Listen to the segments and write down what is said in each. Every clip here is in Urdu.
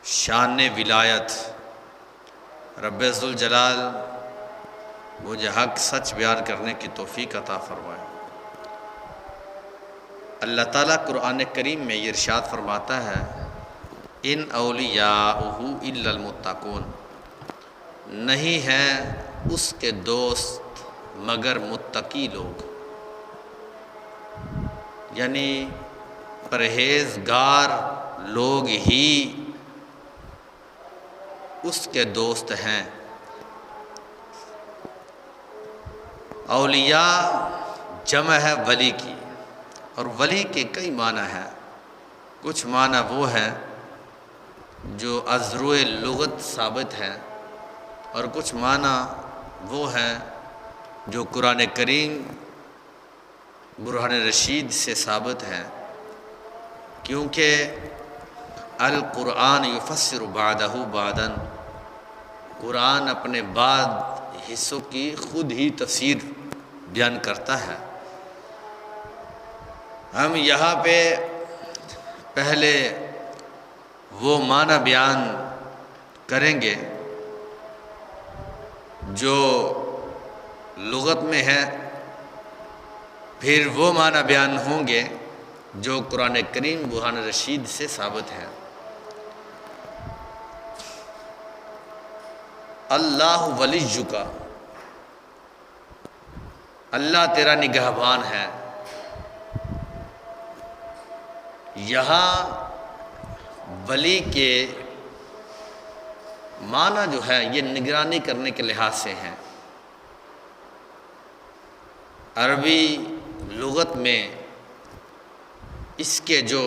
شان ولایت رب ذوالجلال مجھے حق سچ بیان کرنے کی توفیق عطا فرمائے۔ اللہ تعالیٰ قرآن کریم میں یہ ارشاد فرماتا ہے ان اولیاءہ الا المتقون، نہیں ہیں اس کے دوست مگر متقی لوگ، یعنی پرہیزگار لوگ ہی اس کے دوست ہیں۔ اولیاء جمع ہے ولی کی، اور ولی کے کئی معنی ہیں۔ کچھ معنی وہ ہیں جو از روئے لغت ثابت ہیں، اور کچھ معنی وہ ہیں جو قرآن کریم برہان رشید سے ثابت ہیں، کیونکہ القرآن یفسر بعدہ بعدا، قرآن اپنے بعد حصوں کی خود ہی تفسیر بیان کرتا ہے۔ ہم یہاں پہ پہلے وہ معنی بیان کریں گے جو لغت میں ہے، پھر وہ معنی بیان ہوں گے جو قرآن کریم برہان رشید سے ثابت ہے۔ اللہ ولیک، اللہ تیرا نگہبان ہے۔ یہاں ولی کے معنی جو ہے یہ نگرانی کرنے کے لحاظ سے ہیں۔ عربی لغت میں اس کے جو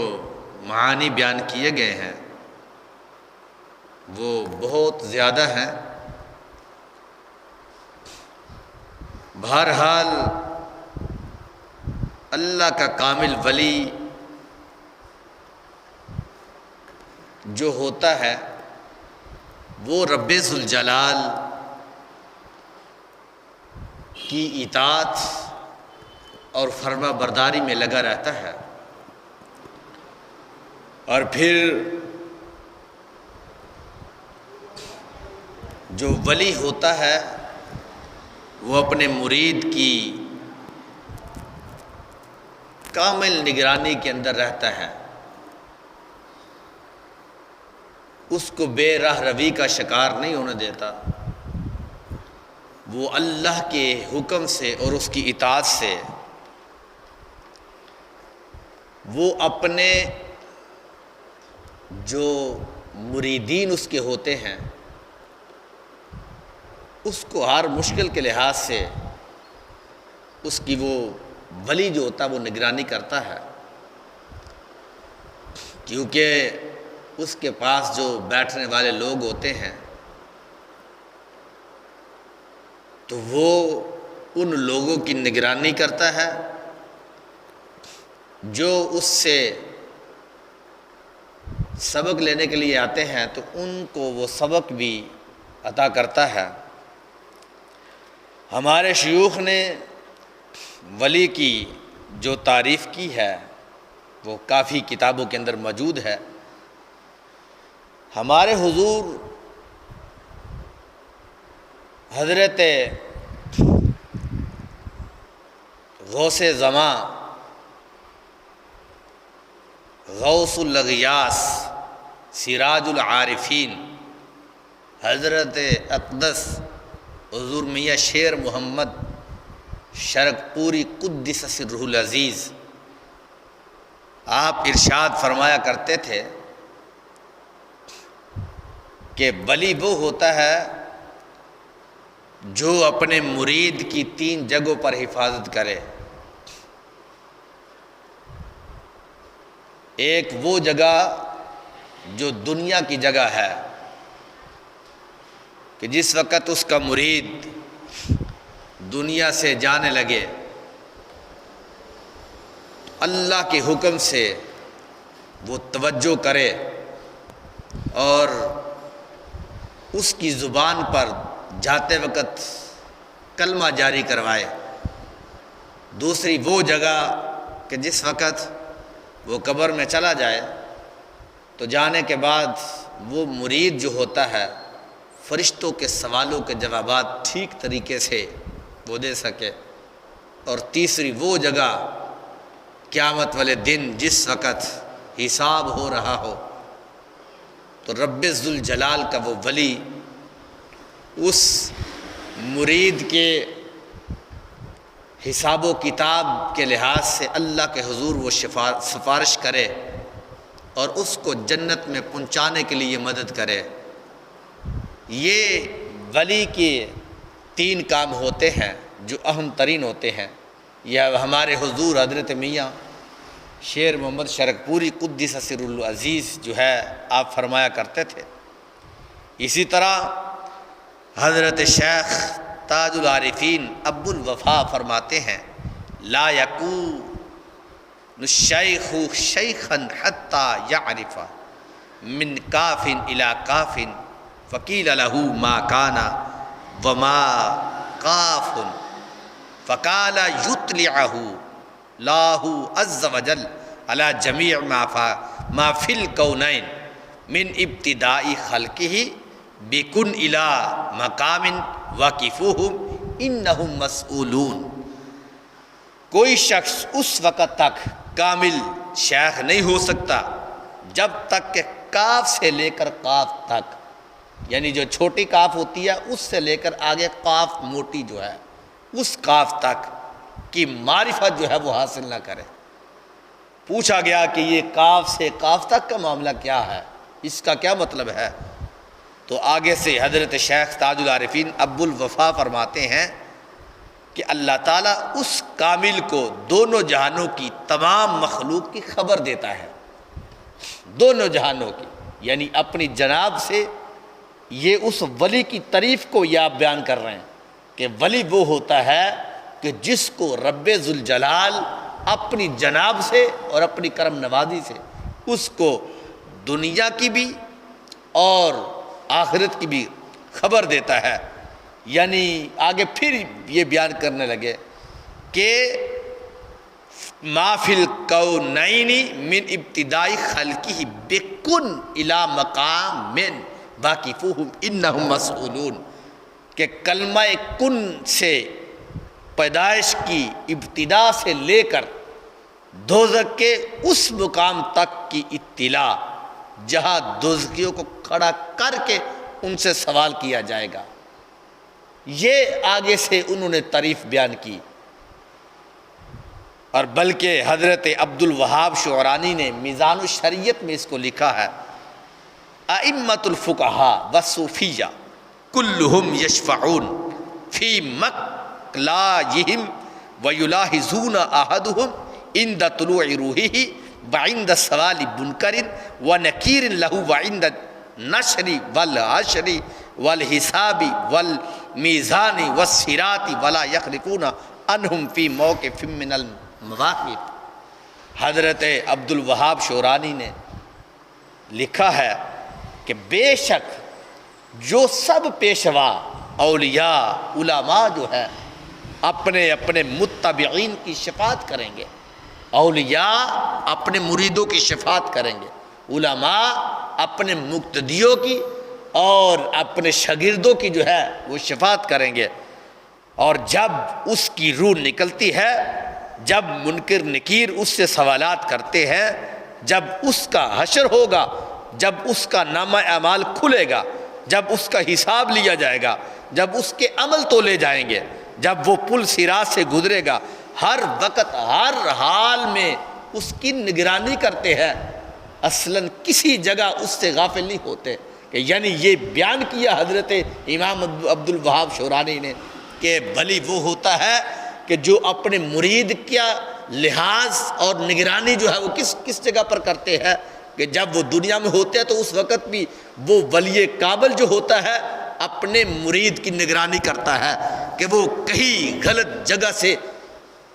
معانی بیان کیے گئے ہیں وہ بہت زیادہ ہیں۔ بہرحال اللہ کا کامل ولی جو ہوتا ہے وہ رب ذوالجلال کی اطاعت اور فرما برداری میں لگا رہتا ہے، اور پھر جو ولی ہوتا ہے وہ اپنے مرید کی کامل نگرانی کے اندر رہتا ہے، اس کو بے راہ روی کا شکار نہیں ہونے دیتا، وہ اللہ کے حکم سے اور اس کی اطاعت سے وہ اپنے جو مریدین اس کے ہوتے ہیں اس کو ہر مشکل کے لحاظ سے اس کی وہ ولی جو ہوتا ہے وہ نگرانی کرتا ہے، کیونکہ اس کے پاس جو بیٹھنے والے لوگ ہوتے ہیں تو وہ ان لوگوں کی نگرانی کرتا ہے جو اس سے سبق لینے کے لیے آتے ہیں، تو ان کو وہ سبق بھی عطا کرتا ہے۔ ہمارے شیوخ نے ولی کی جو تعریف کی ہے وہ کافی کتابوں کے اندر موجود ہے۔ ہمارے حضور حضرت غوث زماں غوث الاغیاث سراج العارفین حضرت اقدس حضور میاں شیر محمد شرک پوری قدس سرہ العزیز آپ ارشاد فرمایا کرتے تھے کہ ولی وہ ہوتا ہے جو اپنے مرید کی 3 جگہوں پر حفاظت کرے۔ ایک وہ جگہ جو دنیا کی جگہ ہے کہ جس وقت اس کا مرید دنیا سے جانے لگے اللہ کے حکم سے وہ توجہ کرے اور اس کی زبان پر جاتے وقت کلمہ جاری کروائے۔ دوسری وہ جگہ کہ جس وقت وہ قبر میں چلا جائے تو جانے کے بعد وہ مرید جو ہوتا ہے فرشتوں کے سوالوں کے جوابات ٹھیک طریقے سے وہ دے سکے۔ اور تیسری وہ جگہ قیامت والے دن جس وقت حساب ہو رہا ہو تو رب ذوالجلال کا وہ ولی اس مرید کے حساب و کتاب کے لحاظ سے اللہ کے حضور وہ سفارش کرے اور اس کو جنت میں پہنچانے کے لیے مدد کرے۔ یہ ولی کے 3 کام ہوتے ہیں جو اہم ترین ہوتے ہیں۔ یہ ہمارے حضور حضرت میاں شیر محمد شرکپوری قدس سر العزیز جو ہے آپ فرمایا کرتے تھے۔ اسی طرح حضرت شیخ تاج العارفین ابو الوفا فرماتے ہیں لا یکون الشیخ شیخا حتی یعرف من کاف الی کاف فقیل له ما کان وما کاف فقال یطلعہ اللہ عز وجل علی جمیع ما فی الکونین من ابتداء خلقہ بکن الی مقام وقفوہم انہم مسئولون۔ کوئی شخص اس وقت تک کامل شیخ نہیں ہو سکتا جب تک کہ کاف سے لے کر قاف تک، یعنی جو چھوٹی کاف ہوتی ہے اس سے لے کر آگے قاف موٹی جو ہے اس کاف تک کی معرفت جو ہے وہ حاصل نہ کرے۔ پوچھا گیا کہ یہ کاف سے قاف تک کا معاملہ کیا ہے، اس کا کیا مطلب ہے؟ تو آگے سے حضرت شیخ تاج العارفین ابو الوفا فرماتے ہیں کہ اللہ تعالیٰ اس کامل کو دونوں جہانوں کی تمام مخلوق کی خبر دیتا ہے، دونوں جہانوں کی، یعنی اپنی جناب سے۔ یہ اس ولی کی تعریف کو یہ آپ بیان کر رہے ہیں کہ ولی وہ ہوتا ہے کہ جس کو رب ذوالجلال اپنی جناب سے اور اپنی کرم نوازی سے اس کو دنیا کی بھی اور آخرت کی بھی خبر دیتا ہے۔ یعنی آگے پھر یہ بیان کرنے لگے کہ ما فی الکونین من ابتدائی خلقہ بکن الی مقام من واقفوہم انہم مسئولون، کہ کلمہ کن سے پیدائش کی ابتدا سے لے کر دوزخ کے اس مقام تک کی اطلاع جہاں دوزخیوں کو کھڑا کر کے ان سے سوال کیا جائے گا۔ یہ آگے سے انہوں نے تعریف بیان کی، اور بلکہ حضرت عبد الوہاب شعرانی نے میزان الشریعت میں اس کو لکھا ہے ائمۃ الفقہاء والصوفیہ کلہم یشفعون فی مقلایہم ویلاحظون احدہم عند طلوع روحہ وعند سوال منکر ونکیر لہ وعند نشر والعشر والحساب والمیزان والصراط ولا یخرقون عنہم فی موقف من المواقف۔ حضرت عبد الوہاب شعرانی نے لکھا ہے کہ بے شک جو سب پیشوا اولیاء علماء جو ہے اپنے اپنے متبعین کی شفاعت کریں گے، اولیاء اپنے مریدوں کی شفاعت کریں گے، علماء اپنے مقتدیوں کی اور اپنے شاگردوں کی جو ہے وہ شفاعت کریں گے۔ اور جب اس کی روح نکلتی ہے، جب منکر نکیر اس سے سوالات کرتے ہیں، جب اس کا حشر ہوگا، جب اس کا نامہ اعمال کھلے گا، جب اس کا حساب لیا جائے گا، جب اس کے عمل تولے جائیں گے، جب وہ پل صراط سے گزرے گا، ہر وقت ہر حال میں اس کی نگرانی کرتے ہیں، اصلاً کسی جگہ اس سے غافل نہیں ہوتے۔ کہ یعنی یہ بیان کیا حضرت امام عبد الوہاب شعرانی نے کہ ولی وہ ہوتا ہے کہ جو اپنے مرید کیا لحاظ اور نگرانی جو ہے وہ کس جگہ پر کرتے ہیں کہ جب وہ دنیا میں ہوتے ہیں تو اس وقت بھی وہ ولی کامل جو ہوتا ہے اپنے مرید کی نگرانی کرتا ہے کہ وہ کہیں غلط جگہ سے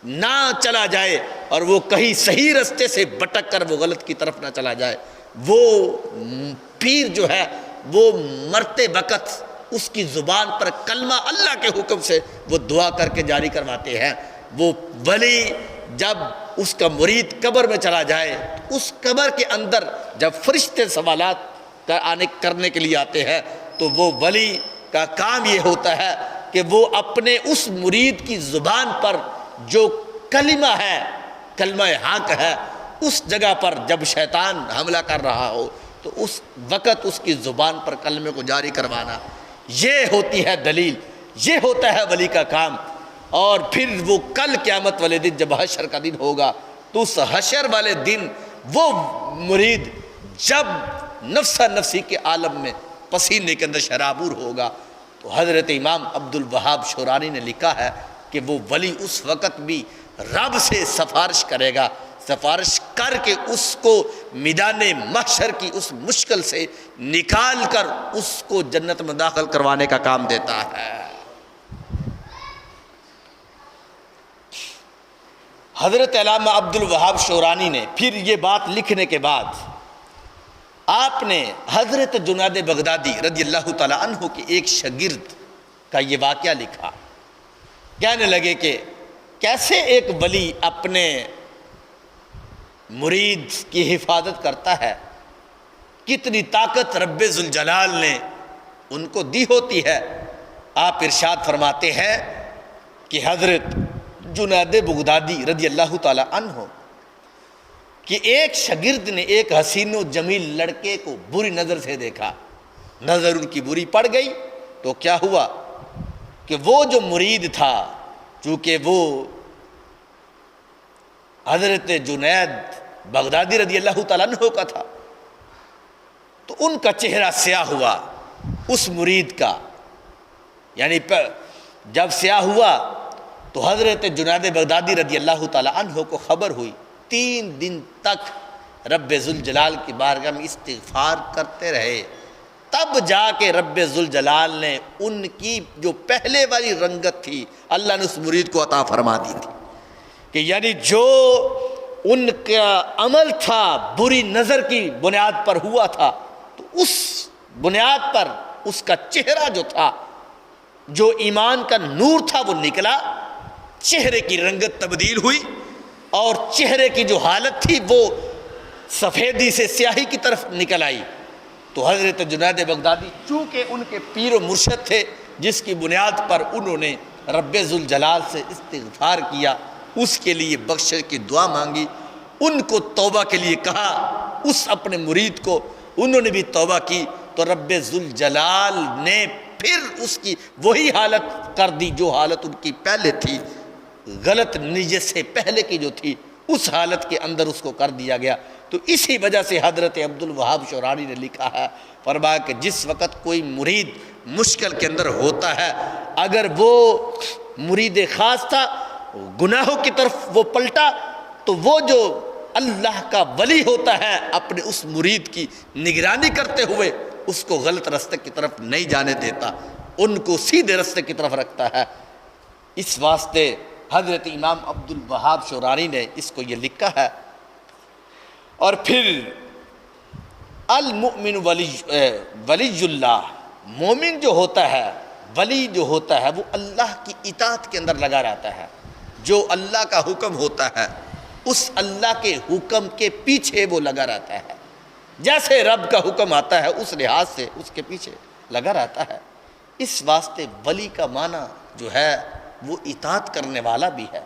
نہ چلا جائے اور وہ کہیں صحیح رستے سے بھٹک کر وہ غلط کی طرف نہ چلا جائے۔ وہ پیر جو ہے وہ مرتے وقت اس کی زبان پر کلمہ اللہ کے حکم سے وہ دعا کر کے جاری کرواتے ہیں۔ وہ ولی جب اس کا مرید قبر میں چلا جائے، اس قبر کے اندر جب فرشتے سوالات کرنے کے لیے آتے ہیں، تو وہ ولی کا کام یہ ہوتا ہے کہ وہ اپنے اس مرید کی زبان پر جو کلمہ ہے، کلمہ حق ہے، اس جگہ پر جب شیطان حملہ کر رہا ہو تو اس وقت اس کی زبان پر کلمے کو جاری کروانا، یہ ہوتی ہے دلیل، یہ ہوتا ہے ولی کا کام۔ اور پھر وہ کل قیامت والے دن جب حشر کا دن ہوگا تو اس حشر والے دن وہ مرید جب نفسا نفسی کے عالم میں پسینے کے اندر شرابور ہوگا، تو حضرت امام عبد الوہاب شورانی نے لکھا ہے کہ وہ ولی اس وقت بھی رب سے سفارش کرے گا، سفارش کر کے اس کو میدان محشر کی اس مشکل سے نکال کر اس کو جنت میں داخل کروانے کا کام دیتا ہے۔ حضرت علامہ عبد الوہاب شورانی نے پھر یہ بات لکھنے کے بعد آپ نے حضرت جنید بغدادی رضی اللہ تعالیٰ عنہ کے ایک شاگرد کا یہ واقعہ لکھا۔ کہنے لگے کہ کیسے ایک ولی اپنے مرید کی حفاظت کرتا ہے، کتنی طاقت رب ذوالجلال نے ان کو دی ہوتی ہے۔ آپ ارشاد فرماتے ہیں کہ حضرت جنید بغدادی رضی اللہ تعالیٰ عنہ کہ ایک شاگرد نے ایک حسین و جمیل لڑکے کو بری نظر سے دیکھا، نظر ان کی بری پڑ گئی تو کیا ہوا کہ وہ جو مرید تھا، چونکہ وہ حضرت جنید بغدادی رضی اللہ تعالیٰ عنہ کا تھا، تو ان کا چہرہ سیاہ ہوا، اس مرید کا، یعنی جب سیاہ ہوا تو حضرت جنید بغدادی رضی اللہ تعالیٰ عنہ کو خبر ہوئی۔ 3 دن تک رب ذوالجلال کی بارگاہ میں استغفار کرتے رہے، تب جا کے رب ذوالجلال نے ان کی جو پہلے والی رنگت تھی اللہ نے اس مرید کو عطا فرما دی تھی، کہ یعنی جو ان کا عمل تھا بری نظر کی بنیاد پر ہوا تھا، تو اس بنیاد پر اس کا چہرہ جو تھا، جو ایمان کا نور تھا وہ نکلا، چہرے کی رنگت تبدیل ہوئی، اور چہرے کی جو حالت تھی وہ سفیدی سے سیاہی کی طرف نکل آئی۔ تو حضرت جنید بغدادی چونکہ ان کے پیر و مرشد تھے، جس کی بنیاد پر انہوں نے رب ذوالجلال سے استغفار کیا، اس کے لیے بخشش کی دعا مانگی، ان کو توبہ کے لیے کہا، اس اپنے مرید کو انہوں نے بھی توبہ کی، تو رب ذوالجلال نے پھر اس کی وہی حالت کر دی جو حالت ان کی پہلے تھی، غلط نیت سے پہلے کی جو تھی اس حالت کے اندر اس کو کر دیا گیا۔ تو اسی وجہ سے حضرت عبد الوہاب شورانی نے لکھا ہے، فرمایا کہ جس وقت کوئی مرید مشکل کے اندر ہوتا ہے، اگر وہ مرید خاص تھا گناہوں کی طرف وہ پلٹا، تو وہ جو اللہ کا ولی ہوتا ہے اپنے اس مرید کی نگرانی کرتے ہوئے اس کو غلط راستے کی طرف نہیں جانے دیتا، ان کو سیدھے راستے کی طرف رکھتا ہے۔ اس واسطے حضرت امام عبد الوہاب شورانی نے اس کو یہ لکھا ہے۔ اور پھر المؤمن ولی اللہ، مومن جو ہوتا ہے، ولی جو ہوتا ہے، وہ اللہ کی اطاعت کے اندر لگا رہتا ہے، جو اللہ کا حکم ہوتا ہے اس اللہ کے حکم کے پیچھے وہ لگا رہتا ہے، جیسے رب کا حکم آتا ہے اس لحاظ سے اس کے پیچھے لگا رہتا ہے۔ اس واسطے ولی کا معنی جو ہے وہ اطاعت کرنے والا بھی ہے،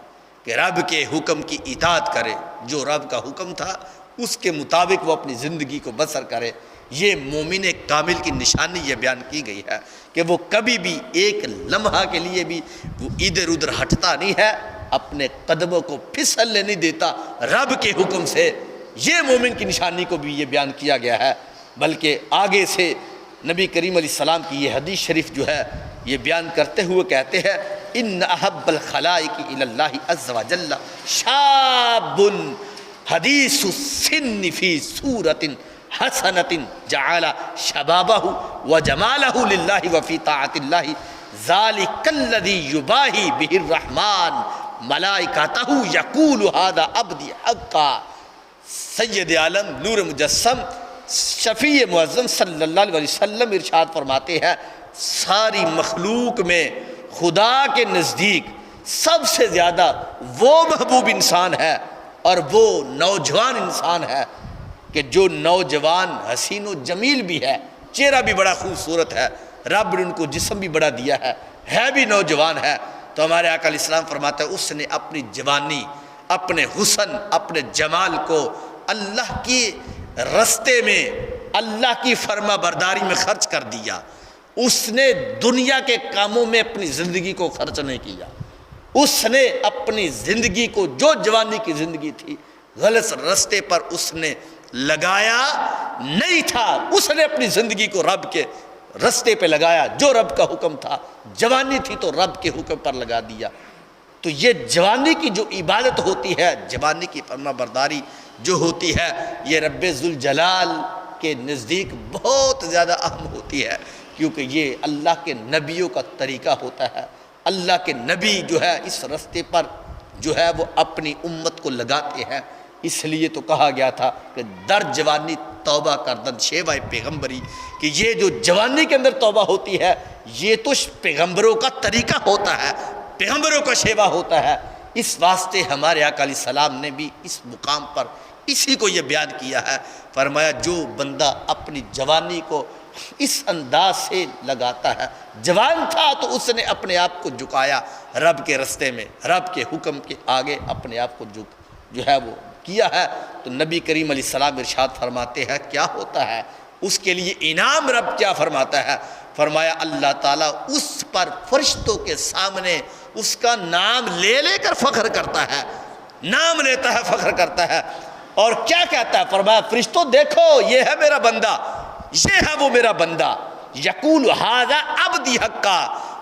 کہ رب کے حکم کی اطاعت کرے، جو رب کا حکم تھا اس کے مطابق وہ اپنی زندگی کو بسر کرے۔ یہ مومن کامل کی نشانی یہ بیان کی گئی ہے کہ وہ کبھی بھی ایک لمحہ کے لیے بھی وہ ادھر ادھر ہٹتا نہیں ہے، اپنے قدموں کو پھسلنے نہیں دیتا رب کے حکم سے۔ یہ مومن کی نشانی کو بھی یہ بیان کیا گیا ہے، بلکہ آگے سے نبی کریم علیہ السلام کی یہ حدیث شریف جو ہے یہ بیان کرتے ہوئے کہتے ہیں، ان احب الخلائق الی اللہ عز وجل شاب حدیث السن فی صورت حسنۃ جعل شبابہ وجمالہ للہ وفی طاعت اللہ ذلک الذی یباہی بہ الرحمن ملائکتہ یقول ھذا عبدی حقا۔ سید عالم نور مجسم شفیع معظم صلی اللہ علیہ وسلم ارشاد فرماتے ہیں، ساری مخلوق میں خدا کے نزدیک سب سے زیادہ وہ محبوب انسان ہے اور وہ نوجوان انسان ہے کہ جو نوجوان حسین و جمیل بھی ہے، چہرہ بھی بڑا خوبصورت ہے، رب نے ان کو جسم بھی بڑا دیا ہے بھی نوجوان ہے، تو ہمارے آقا علیہ السلام فرماتا ہے اس نے اپنی جوانی، اپنے حسن، اپنے جمال کو اللہ کی رستے میں، اللہ کی فرما برداری میں خرچ کر دیا۔ اس نے دنیا کے کاموں میں اپنی زندگی کو خرچ نہیں کیا، اس نے اپنی زندگی کو، جو جوانی کی زندگی تھی، غلط رستے پر اس نے لگایا نہیں تھا، اس نے اپنی زندگی کو رب کے رستے پہ لگایا، جو رب کا حکم تھا۔ جوانی تھی تو رب کے حکم پر لگا دیا۔ تو یہ جوانی کی جو عبادت ہوتی ہے، جوانی کی فرما برداری جو ہوتی ہے، یہ رب ذوالجلال کے نزدیک بہت زیادہ اہم ہوتی ہے، کیونکہ یہ اللہ کے نبیوں کا طریقہ ہوتا ہے۔ اللہ کے نبی جو ہے اس رستے پر جو ہے وہ اپنی امت کو لگاتے ہیں، اس لیے تو کہا گیا تھا کہ در جوانی توبہ کردن شیوہ پیغمبری، کہ یہ جو جوانی کے اندر توبہ ہوتی ہے یہ تو پیغمبروں کا طریقہ ہوتا ہے، پیغمبروں کا شیوہ ہوتا ہے۔ اس واسطے ہمارے آقا علیہ السلام نے بھی اس مقام پر اسی کو یہ بیان کیا ہے، فرمایا جو بندہ اپنی جوانی کو اس انداز سے لگاتا ہے، جوان تھا تو اس نے اپنے آپ کو جھکایا رب کے رستے میں، رب کے حکم کے آگے اپنے آپ کو جو ہے وہ کیا ہے، تو نبی کریم علیہ السلام ارشاد فرماتے ہیں کیا ہوتا ہے اس کے لیے انعام؟ رب کیا فرماتا ہے؟ فرمایا اللہ تعالیٰ اس پر فرشتوں کے سامنے اس کا نام لے لے کر فخر کرتا ہے، نام لیتا ہے، فخر کرتا ہے، اور کیا کہتا ہے؟ فرمایا فرشتوں دیکھو یہ ہے میرا بندہ، یہ ہے وہ میرا بندہ، یقول ھذا عبدی حقا،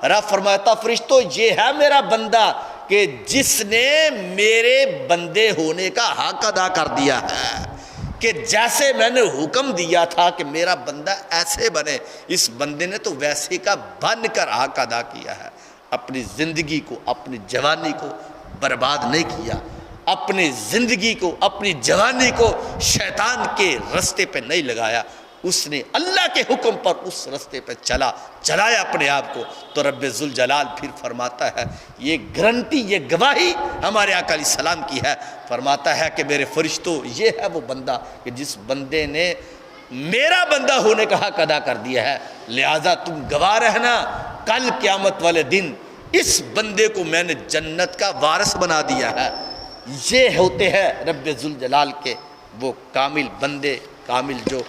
رب فرماتا فرشتوں یہ ہے میرا بندہ کہ جس نے میرے بندے ہونے کا حق ادا کر دیا ہے، کہ جیسے میں نے حکم دیا تھا کہ میرا بندہ ایسے بنے، اس بندے نے تو ویسے کا بن کر حق ادا کیا ہے، اپنی زندگی کو، اپنی جوانی کو برباد نہیں کیا، اپنی زندگی کو، اپنی جوانی کو شیطان کے رستے پہ نہیں لگایا، اس نے اللہ کے حکم پر اس رستے پہ چلایا اپنے آپ کو۔ تو رب ذوالجلال پھر فرماتا ہے، یہ گارنٹی، یہ گواہی ہمارے آقا علیہ السلام کی ہے، فرماتا ہے کہ میرے فرشتوں یہ ہے وہ بندہ کہ جس بندے نے میرا بندہ ہونے کا حق ادا کر دیا ہے، لہذا تم گواہ رہنا کل قیامت والے دن اس بندے کو میں نے جنت کا وارث بنا دیا ہے۔ یہ ہوتے ہیں رب ذوالجلال کے وہ کامل بندے، کامل جو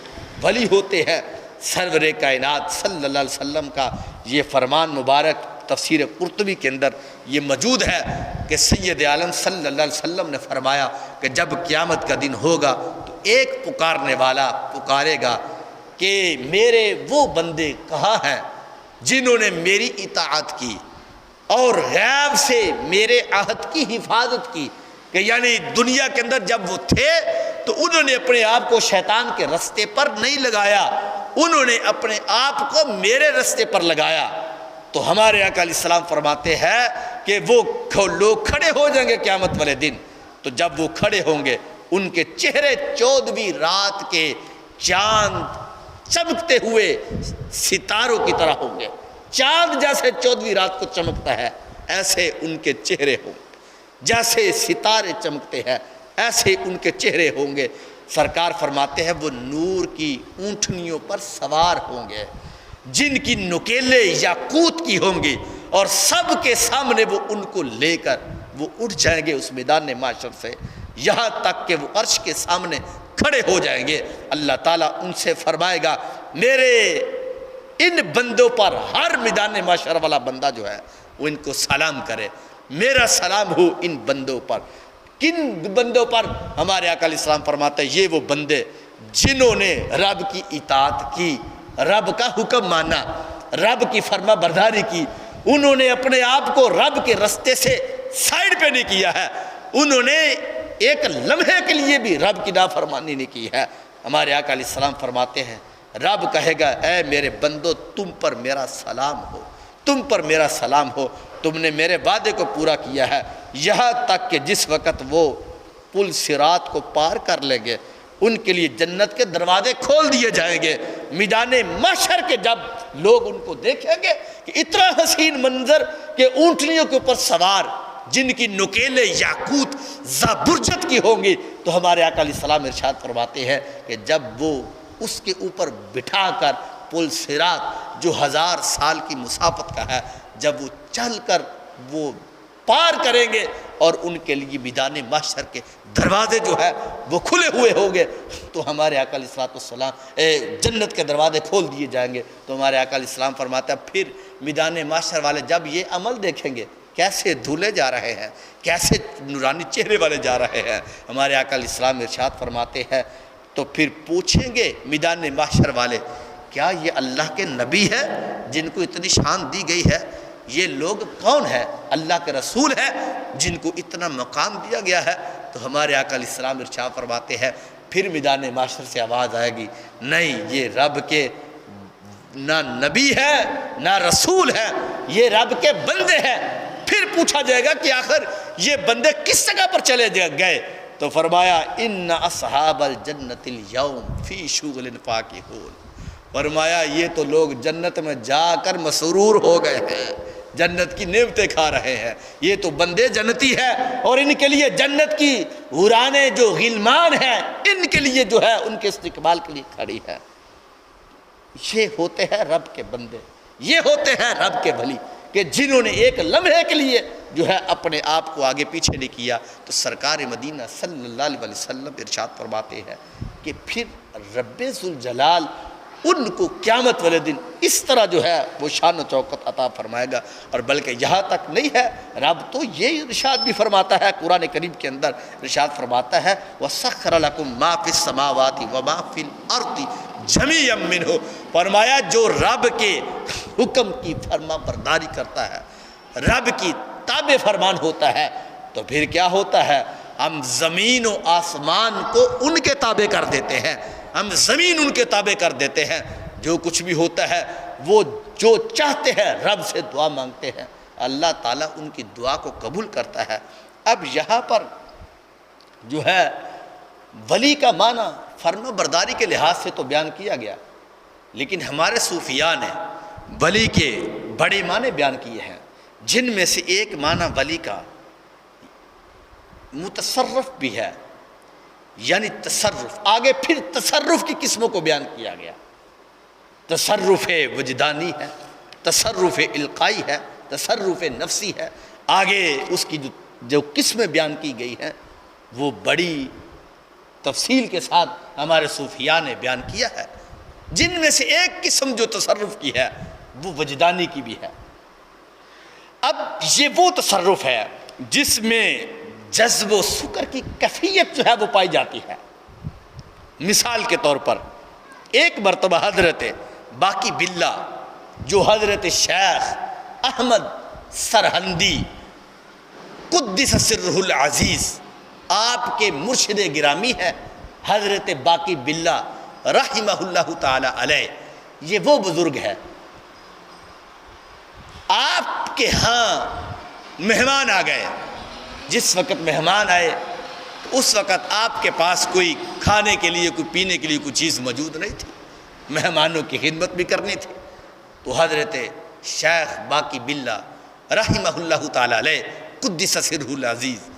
ولی ہوتے ہیں۔ سرور کائنات صلی اللہ علیہ وسلم کا یہ فرمان مبارک تفسیر قرطبی کے اندر یہ موجود ہے کہ سید عالم صلی اللہ علیہ وسلم نے فرمایا کہ جب قیامت کا دن ہوگا تو ایک پکارنے والا پکارے گا کہ میرے وہ بندے کہاں ہیں جنہوں نے میری اطاعت کی اور غیب سے میرے عہد کی حفاظت کی، کہ یعنی دنیا کے اندر جب وہ تھے تو انہوں نے اپنے آپ کو شیطان کے رستے پر نہیں لگایا، انہوں نے اپنے آپ کو میرے رستے پر لگایا۔ تو ہمارے آقا علیہ السلام فرماتے ہیں کہ وہ لوگ کھڑے ہو جائیں گے قیامت والے دن، تو جب وہ کھڑے ہوں گے ان کے چہرے 14ویں رات کے چاند چمکتے ہوئے ستاروں کی طرح ہوں گے، چاند جیسے 14ویں رات کو چمکتا ہے ایسے ان کے چہرے ہوں گے، جیسے ستارے چمکتے ہیں ایسے ان کے چہرے ہوں گے۔ سرکار فرماتے ہیں وہ نور کی اونٹنیوں پر سوار ہوں گے جن کی نکیلیں یاقوت کی ہوں گی، اور سب کے سامنے وہ ان کو لے کر وہ اٹھ جائیں گے اس میدان معاشر سے، یہاں تک کہ وہ عرش کے سامنے کھڑے ہو جائیں گے۔ اللہ تعالیٰ ان سے فرمائے گا میرے ان بندوں پر، ہر میدان معاشر والا بندہ جو ہے وہ ان کو سلام کرے، میرا سلام ہو ان بندوں پر۔ کن بندوں پر؟ ہمارے آقا علیہ السلام فرماتے ہیں یہ وہ بندے جنہوں نے رب کی اطاعت کی، رب کا حکم مانا، رب کی فرما برداری کی، انہوں نے اپنے آپ کو رب کے رستے سے سائڈ پہ نہیں کیا ہے، انہوں نے ایک لمحے کے لیے بھی رب کی نافرمانی نہیں کی ہے۔ ہمارے آقا علیہ السلام فرماتے ہیں رب کہے گا اے میرے بندو تم پر میرا سلام ہو، تم پر میرا سلام ہو، تم نے میرے وعدے کو پورا کیا ہے، یہاں تک کہ جس وقت وہ پل صراط کو پار کر لیں گے ان کے لیے جنت کے دروازے کھول دیے جائیں گے۔ میدان محشر کے جب لوگ ان کو دیکھیں گے کہ اتنا حسین منظر کہ اونٹنیوں کے اوپر سوار جن کی نکیلیں یاقوت زابرجت کی ہوں گی، تو ہمارے آقا علیہ السلام ارشاد فرماتے ہیں کہ جب وہ اس کے اوپر بٹھا کر پل صراط جو 1000 سال کی مسافت کا ہے، جب وہ چل کر وہ پار کریں گے اور ان کے لیے میدان محشر کے دروازے جو ہے وہ کھلے ہوئے ہوں گے، تو ہمارے آقا علیہ السلام جنت کے دروازے کھول دیے جائیں گے، تو ہمارے آقا علیہ السلام فرماتا ہے پھر میدان محشر والے جب یہ عمل دیکھیں گے کیسے دھلے جا رہے ہیں، کیسے نورانی چہرے والے جا رہے ہیں، ہمارے آقا علیہ السلام ارشاد فرماتے ہیں تو پھر پوچھیں گے میدان محشر والے کیا یہ اللہ کے نبی ہے جن کو اتنی شان دی گئی ہے؟ یہ لوگ کون ہیں؟ اللہ کے رسول ہیں جن کو اتنا مقام دیا گیا ہے؟ تو ہمارے آقا علیہ السلام ارشاد فرماتے ہیں پھر میدان محشر سے آواز آئے گی نہیں، یہ رب کے نہ نبی ہے نہ رسول ہے، یہ رب کے بندے ہیں۔ پھر پوچھا جائے گا کہ آخر یہ بندے کس جگہ پر چلے گئے؟ تو فرمایا ان اصحاب الجنت اليوم فی شغل فاکہون، فرمایا یہ تو لوگ جنت میں جا کر مسرور ہو گئے ہیں، جنت کی نعمتیں کھا رہے ہیں، یہ تو بندے جنتی ہے اور ان کے لیے جنت کی حورانیں جو غلمان ہیں ان کے لیے جو ہے ان کے استقبال کے لیے کھڑی ہے۔ یہ ہوتے ہیں رب کے بندے، یہ ہوتے ہیں رب کے ولی کہ جنہوں نے ایک لمحے کے لیے جو ہے اپنے آپ کو آگے پیچھے نہیں کیا۔ تو سرکار مدینہ صلی اللہ علیہ وسلم ارشاد فرماتے ہیں کہ پھر رب ذوالجلال ان کو قیامت والے دن اس طرح جو ہے وہ شان و شوکت عطا فرمائے گا، اور بلکہ یہاں تک نہیں ہے، رب تو یہ ارشاد بھی فرماتا ہے قرآن کریم کے اندر، ارشاد فرماتا ہے وَسَخَّرَ لَكُم مَا فِي السَّمَاوَاتِ وَمَا فِي الْأَرْضِ جَمِيعًا مِّنْهُ، فرمایا جو رب کے حکم کی فرما برداری کرتا ہے، رب کی تابع فرمان ہوتا ہے، تو پھر کیا ہوتا ہے؟ ہم زمین و آسمان کو ان کے تابع کر دیتے ہیں، ہم زمین ان کے تابع کر دیتے ہیں، جو کچھ بھی ہوتا ہے وہ جو چاہتے ہیں رب سے دعا مانگتے ہیں، اللہ تعالیٰ ان کی دعا کو قبول کرتا ہے۔ اب یہاں پر جو ہے ولی کا معنی فرما برداری کے لحاظ سے تو بیان کیا گیا، لیکن ہمارے صوفیاء نے ولی کے بڑے معنی بیان کیے ہیں، جن میں سے ایک معنی ولی کا متصرف بھی ہے، یعنی تصرف، آگے پھر تصرف کی قسموں کو بیان کیا گیا، تصرف وجدانی ہے، تصرف القائی ہے، تصرف نفسی ہے، آگے اس کی جو قسمیں بیان کی گئی ہیں وہ بڑی تفصیل کے ساتھ ہمارے صوفیاء نے بیان کیا ہے، جن میں سے ایک قسم جو تصرف کی ہے وہ وجدانی کی بھی ہے۔ اب یہ وہ تصرف ہے جس میں جذب و سکر کی کیفیت جو ہے وہ پائی جاتی ہے۔ مثال کے طور پر ایک مرتبہ حضرت باقی باللہ جو حضرت شیخ احمد سرہندی قدس سرہ العزیز آپ کے مرشد گرامی ہے، حضرت باقی باللہ رحمہ اللہ تعالی علیہ، یہ وہ بزرگ ہے، آپ کے ہاں مہمان آ گئے، جس وقت مہمان آئے تو اس وقت آپ کے پاس کوئی کھانے کے لیے کوئی پینے کے لیے کوئی چیز موجود نہیں تھی، مہمانوں کی خدمت بھی کرنی تھی، تو حضرت شیخ باقی باللہ رحمہ اللہ تعالی علیہ قدس سرہ العزیز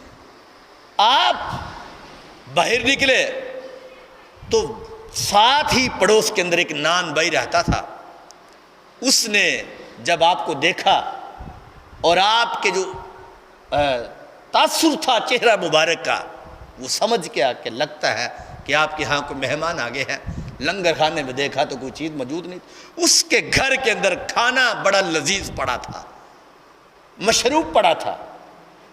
آپ باہر نکلے تو ساتھ ہی پڑوس کے اندر ایک نان بھائی رہتا تھا، اس نے جب آپ کو دیکھا اور آپ کے جو تاثر تھا چہرہ مبارک کا، وہ سمجھ کے کہ لگتا ہے کہ آپ کے ہاں کوئی مہمان آگے ہیں، لنگر خانے میں دیکھا تو کوئی چیز موجود نہیں تھی، اس کے گھر کے اندر کھانا بڑا لذیذ پڑا تھا، مشروب پڑا تھا،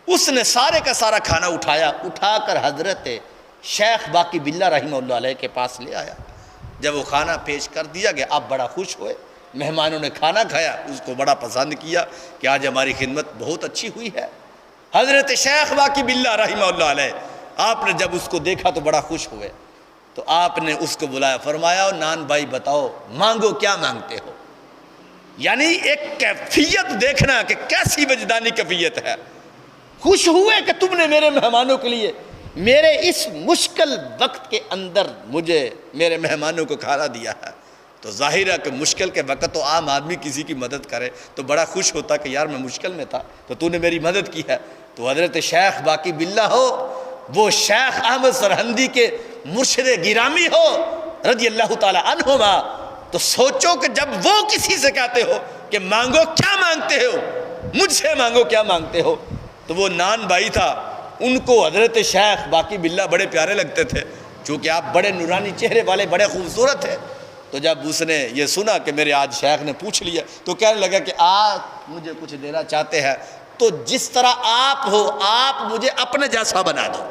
اس نے سارے کا سارا کھانا اٹھا کر حضرت شیخ باقی باللہ رحمہ اللہ علیہ کے پاس لے آیا۔ جب وہ کھانا پیش کر دیا گیا آپ بڑا خوش ہوئے، مہمانوں نے کھانا کھایا، اس کو بڑا پسند کیا کہ آج ہماری خدمت بہت اچھی ہوئی ہے۔ حضرت شیخ باقی باللہ رحمہ اللہ علیہ آپ نے جب اس کو دیکھا تو بڑا خوش ہوئے، تو آپ نے اس کو بلایا، فرمایا نان بھائی بتاؤ مانگو کیا مانگتے ہو، یعنی ایک کیفیت دیکھنا کہ کیسی وجدانی کیفیت ہے، خوش ہوئے کہ تم نے میرے مہمانوں کے لیے میرے اس مشکل وقت کے اندر مجھے میرے مہمانوں کو کھانا دیا ہے۔ تو ظاہر ہے کہ مشکل کے وقت تو عام آدمی کسی کی مدد کرے تو بڑا خوش ہوتا کہ یار میں مشکل میں تھا تو تو نے میری مدد کی ہے۔ تو حضرت شیخ باقی باللہ ہو وہ شیخ احمد سرہندی کے مرشد گرامی ہو رضی اللہ تعالی عنہما، تو سوچو کہ جب وہ کسی سے کہتے ہو کہ مانگو کیا مانگتے ہو، مجھ سے مانگو کیا مانگتے ہو، تو وہ نان بھائی تھا، ان کو حضرت شیخ باقی باللہ بڑے پیارے لگتے تھے، چونکہ آپ بڑے نورانی چہرے والے، بڑے خوبصورت ہیں۔ تو جب اس نے یہ سنا کہ میرے آج شیخ نے پوچھ لیا، تو کہنے لگا کہ آپ مجھے کچھ دینا چاہتے ہیں تو جس طرح آپ ہو آپ مجھے اپنے جیسا بنا دو،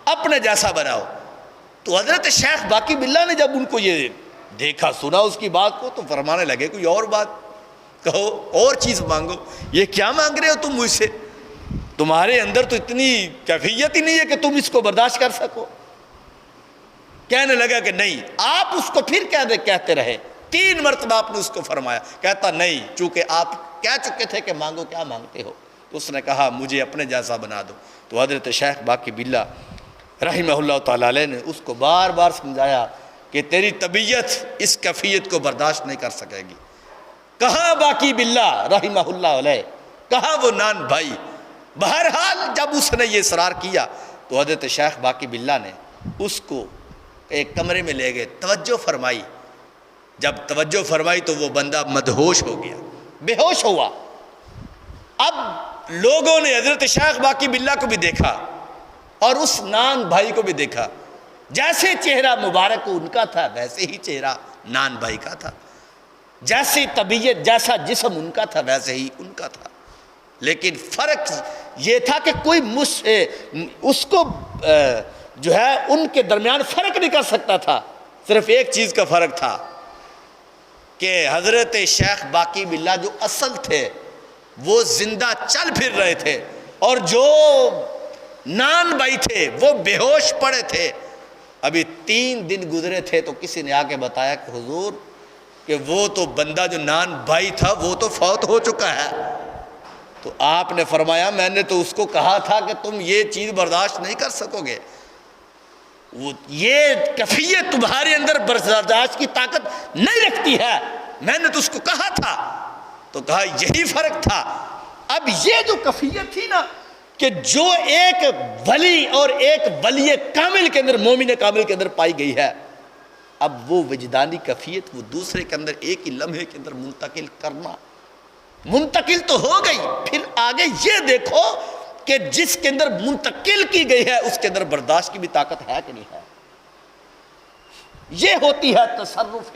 اپنے جیسا بناؤ۔ تو حضرت شیخ باقی باللہ نے جب ان کو یہ دیکھا، سنا اس کی بات کو، تو فرمانے لگے کوئی اور بات کہو، اور چیز مانگو، یہ کیا مانگ رہے ہو تم مجھ سے؟ تمہارے اندر تو اتنی کیفیت ہی نہیں ہے کہ تم اس کو برداشت کر سکو۔ کہنے لگا کہ نہیں، آپ اس کو پھر کہتے رہے، 3 مرتبہ آپ نے اس کو فرمایا، کہتا نہیں، چونکہ آپ کہہ چکے تھے کہ مانگو کیا مانگتے ہو، تو اس نے کہا مجھے اپنے جیسا بنا دو۔ تو حضرت شیخ باقی باللہ رحمہ اللہ تعالیٰ علیہ نے اس کو بار بار سمجھایا کہ تیری طبیعت اس کیفیت کو برداشت نہیں کر سکے گی۔ کہاں باقی باللہ رحمہ اللہ علیہ، کہاں وہ نان بھائی؟ بہرحال جب اس نے یہ اصرار کیا تو حضرت شیخ باقی باللہ نے اس کو ایک کمرے میں لے گئے، توجہ فرمائی۔ جب توجہ فرمائی تو وہ بندہ مدہوش ہو گیا، بے ہوش ہوا۔ اب لوگوں نے حضرت شیخ باقی باللہ کو بھی دیکھا اور اس نان بھائی کو بھی دیکھا، جیسے چہرہ مبارک ان کا تھا ویسے ہی چہرہ نان بھائی کا تھا، جیسی طبیعت جیسا جسم ان کا تھا ویسے ہی ان کا تھا، لیکن فرق یہ تھا کہ کوئی اس کو جو ہے ان کے درمیان فرق نہیں کر سکتا تھا۔ صرف ایک چیز کا فرق تھا کہ حضرت شیخ باقی باللہ جو اصل تھے وہ زندہ چل پھر رہے تھے، اور جو نان بھائی تھے وہ بے ہوش پڑے تھے۔ ابھی 3 دن گزرے تھے تو کسی نے آ کے بتایا کہ حضور کہ وہ تو بندہ جو نان بھائی تھا وہ تو فوت ہو چکا ہے۔ تو آپ نے فرمایا میں نے تو اس کو کہا تھا کہ تم یہ چیز برداشت نہیں کر سکو گے، یہ کیفیت تمہارے اندر برداشت کی طاقت نہیں رکھتی ہے، میں نے تو اس کو کہا تھا۔ تو کہا یہی فرق تھا۔ اب یہ جو کیفیت تھی نا کہ جو ایک ولی اور ایک ولی کامل کے اندر، مومن کامل کے اندر پائی گئی ہے، اب وہ وجدانی کیفیت وہ دوسرے کے اندر ایک ہی لمحے کے اندر منتقل کرنا، منتقل تو ہو گئی، پھر آگے یہ دیکھو کہ جس کے اندر منتقل کی گئی ہے اس کے اندر برداشت کی بھی طاقت ہے کہ نہیں ہے۔ یہ ہوتی ہے تصرف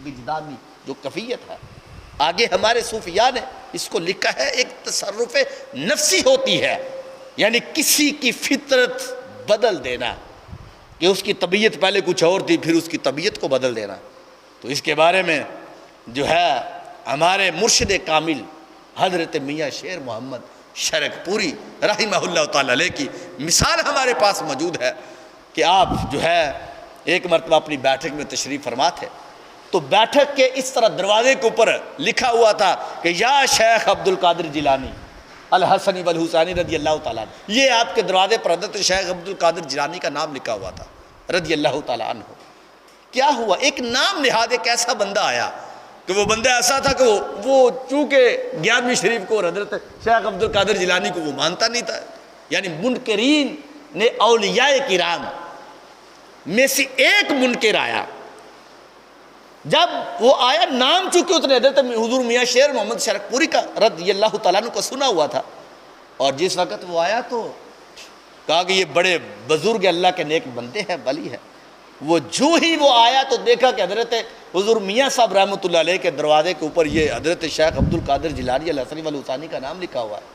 وجدانی جو کیفیت ہے۔ آگے ہمارے صوفیاء نے اس کو لکھا ہے، ایک تصرف نفسی ہوتی ہے، یعنی کسی کی فطرت بدل دینا، کہ اس کی طبیعت پہلے کچھ اور تھی پھر اس کی طبیعت کو بدل دینا۔ تو اس کے بارے میں جو ہے ہمارے مرشد کامل حضرت میاں شیر محمد شرک پوری رحمہ اللہ تعالی علیہ کی مثال ہمارے پاس موجود ہے کہ آپ جو ہے ایک مرتبہ اپنی بیٹھک میں تشریف فرما تھے، تو بیٹھک کے اس طرح دروازے کے اوپر لکھا ہوا تھا کہ یا شیخ عبد القادر جیلانی الحسنی والحسینی رضی اللہ تعالیٰ عنہ۔ یہ آپ کے دروازے پر حضرت شیخ عبد القادر جیلانی کا نام لکھا ہوا تھا رضی اللہ تعالیٰ عنہ۔ کیا ہوا؟ ایک نام نہاد ایک ایسا بندہ آیا کہ وہ بندہ ایسا تھا کہ وہ چونکہ 11ویں شریف کو اور حضرت شیخ عبد القادر جیلانی کو وہ مانتا نہیں تھا، یعنی منکرین نے اولیاء کرام میں سے ایک منکر آیا۔ جب وہ آیا، نام چونکہ اس نے حضرت حضور میاں شیر محمد شرک پوری کا رضی اللہ تعالیٰ عنہ کو سنا ہوا تھا، اور جس وقت وہ آیا تو کہا کہ یہ بڑے بزرگ اللہ کے نیک بندے ہیں، ولی ہے۔ وہ جو ہی وہ آیا تو دیکھا کہ حضرت حضور میاں صاحب رحمۃ اللہ علیہ کے دروازے کے اوپر یہ حضرت شیخ عبد القادر جیلانی الحسنی والحسینی کا نام لکھا ہوا ہے۔